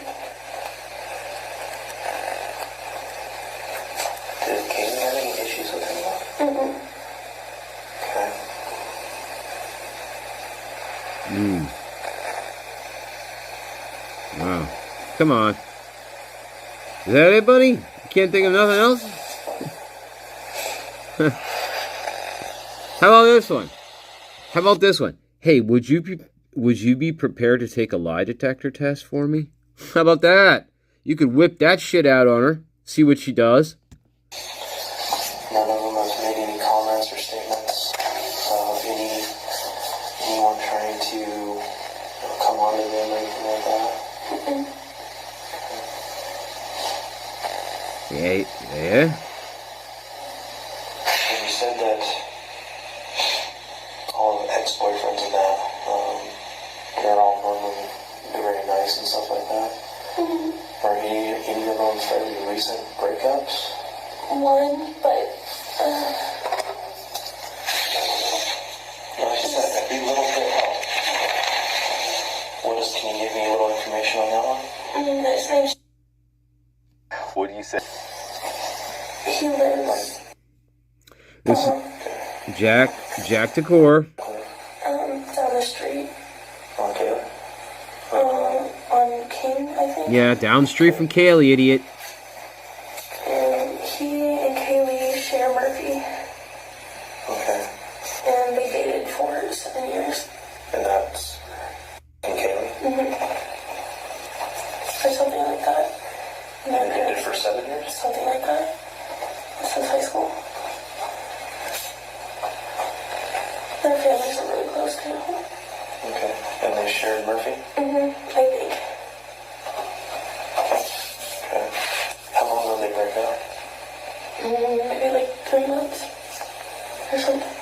Did Kaylee have any issues with anyone? Mm-hmm. Okay. Wow. Come on. Is that it, buddy? You can't think of nothing else? How about this one? How about this one? Hey, would you be prepared to take a lie detector test for me? How about that? You could whip that shit out on her. See what she does. None of them has made any comments or statements of anyone trying to come on to them or anything like that. Yeah. And you said that all the ex-boyfriends and that, they're all normally very nice and stuff like that. Are any of them fairly recent breakups? One, but, Like I said, that'd be a little bit help. Can you give me a little information on that one? His name's... What do you say? He lives... This is Jack Decor. down the street. On Kaylee? On King, I think. Yeah, down the street from Kaylee, idiot. And he and Kaylee share Murphy. Okay. And they dated for 7 years. And that's in Kaylee? Mm-hmm. Or something like that. And they dated for 7 years? Something like that. Since high school. Their families are really close too. Okay. And they shared Murphy? Mm-hmm. I think. Okay. How long ago did they break up? Maybe like 3 months. Or something.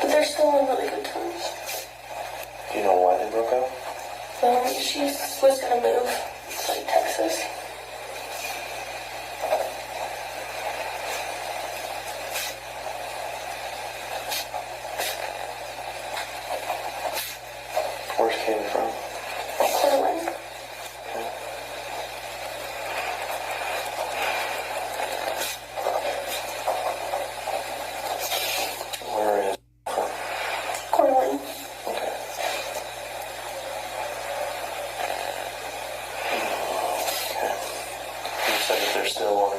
But they're still on really good terms. Do you know why they broke up? She was gonna move to like Texas. Where's Kaylee from? Portland. Okay. Where is it from? Portland. Okay. Okay. You said that they're still on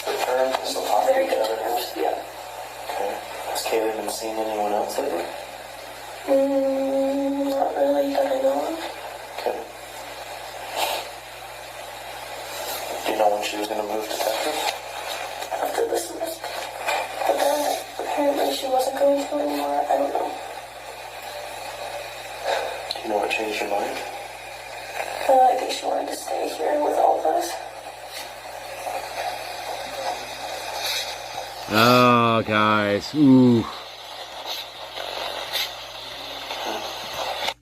good terms and still talking to Very each good other? terms, yeah. Okay. Has Kaylee been seeing anyone else lately? Not really that I know of. Okay. Do you know when she was going to move to Texas? After this semester. But then apparently she wasn't going to anymore. I don't know. Do you know what changed your mind? I think she wanted to stay here with all of us. Oh, guys. Ooh.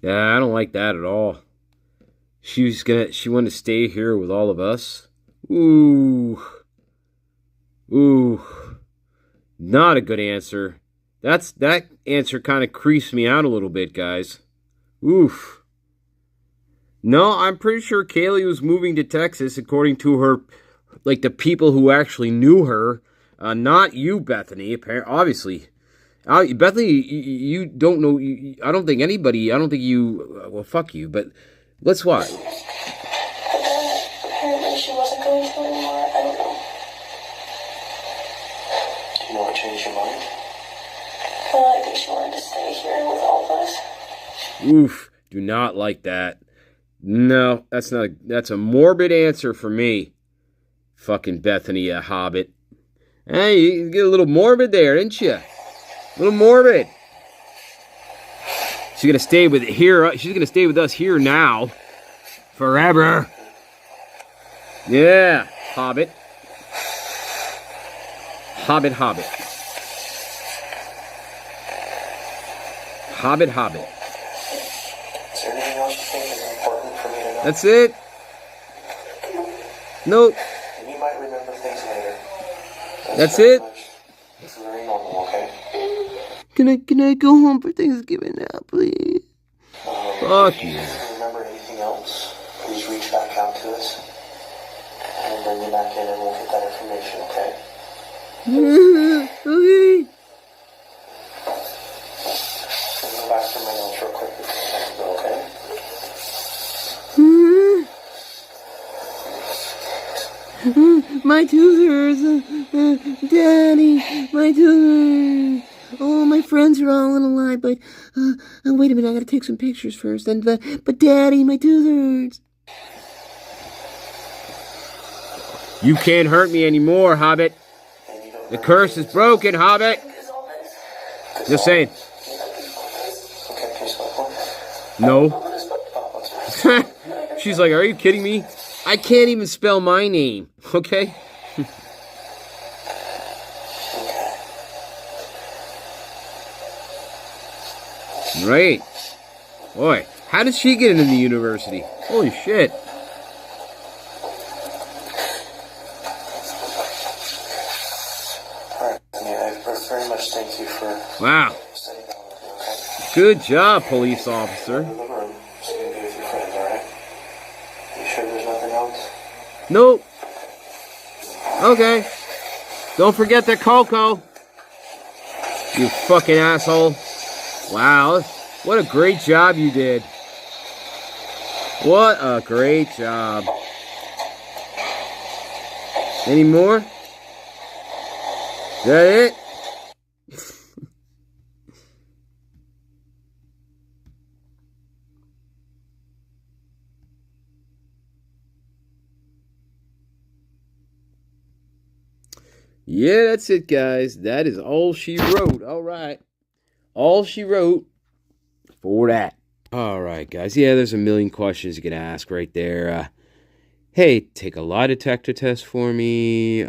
Yeah, I don't like that at all. She wanted to stay here with all of us. Ooh. Not a good answer. That answer kind of creeps me out a little bit, guys. Oof. No, I'm pretty sure Kaylee was moving to Texas according to her, like the people who actually knew her. Not you, Bethany. Obviously, Bethany, you don't know. I don't think anybody. I don't think you. Well, fuck you. But let's watch. But then apparently she wasn't going to anymore. I don't know. Do you know what changed your mind? Well, I think she wanted to stay here with all of us. Oof. Do not like that. No, that's not. That's a morbid answer for me. Fucking Bethany, a Hobbit. Hey, you get a little morbid there, didn't you? A little morbid. She's gonna stay with here. She's gonna stay with us here now, forever. Yeah, Hobbit. Hobbit. Hobbit. Is there anything else you think is important for me to know? That's it. Nope. And you might remember things later. That's it. It's very normal, okay? Can I go home for Thanksgiving now, please? Fuck you. If you remember anything else, please reach back out to us. And we'll bring you back in and we'll get that information, okay? Okay. I'll go back through my notes real quick before I have to go, okay? My tooth hurts. Daddy, my tooth hurts. Oh, my friends are all in a line, but wait a minute, I gotta take some pictures first. But Daddy, my tooth hurts. You can't hurt me anymore, Hobbit. The curse is broken, Hobbit. Just saying. No. She's like, are you kidding me? I can't even spell my name, okay? Right. Boy, how did she get into the university? Holy shit. Alright, I very much thank you for Wow. sitting down with me, okay? Good job, police officer. In the room, just gonna be with your friends, alright? You sure there's nothing else? Nope. Okay. Don't forget the cocoa. You fucking asshole. Wow. What a great job you did. What a great job. Any more? Is that it? Yeah, that's it, guys. That is all she wrote. All right. All she wrote for that. All right, guys. Yeah, there's a million questions you can ask right there. Hey, take a lie detector test for me.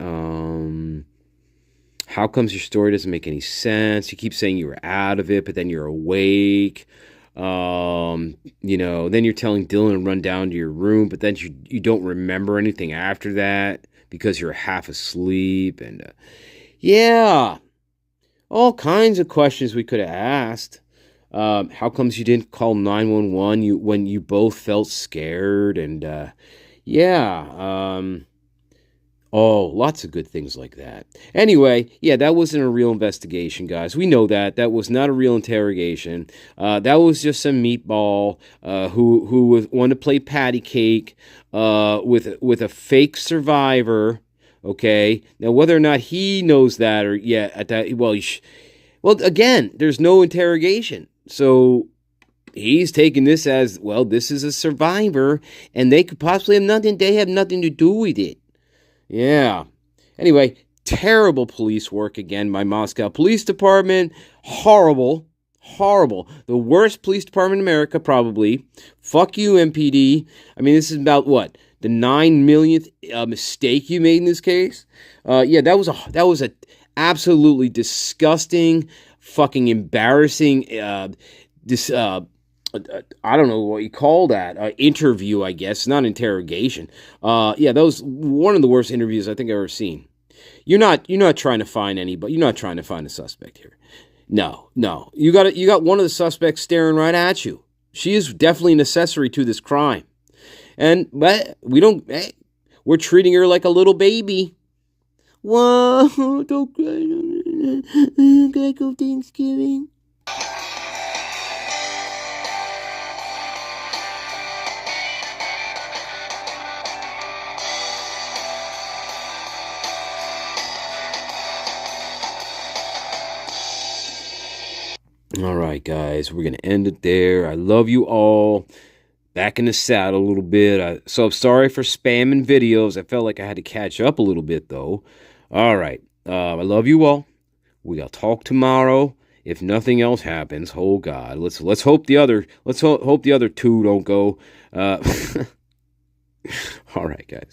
How comes your story doesn't make any sense? You keep saying you were out of it, but then you're awake. Then you're telling Dylan to run down to your room, but then you don't remember anything after that because you're half asleep. And yeah, all kinds of questions we could have asked. How comes you didn't call 911 when you both felt scared? And lots of good things like that. Anyway, yeah, that wasn't a real investigation, guys. We know that. That was not a real interrogation. That was just some meatball who wanted to play patty cake with a fake survivor. Okay, now whether or not he knows that or again, there's no interrogation, so he's taking this as, well, this is a survivor, and they could possibly have nothing. They have nothing to do with it. Yeah. Anyway, terrible police work again by Moscow Police Department. Horrible. The worst police department in America, probably. Fuck you, MPD. I mean, this is about what? The 9 millionth mistake you made in this case? That was a absolutely disgusting, fucking embarrassing, I don't know what you call that, interview, I guess, not interrogation. That was one of the worst interviews I think I've ever seen. You're not trying to find anybody. You're not trying to find a suspect here. No. You got one of the suspects staring right at you. She is definitely an accessory to this crime. But we're treating her like a little baby. Whoa, don't cry. Gotta go Thanksgiving. All right, guys, we're going to end it there. I love you all. Back in the saddle a little bit. So I'm sorry for spamming videos. I felt like I had to catch up a little bit, though. All right. I love you all. We'll talk tomorrow. If nothing else happens, oh God, let's hope the other two don't go. All right, guys.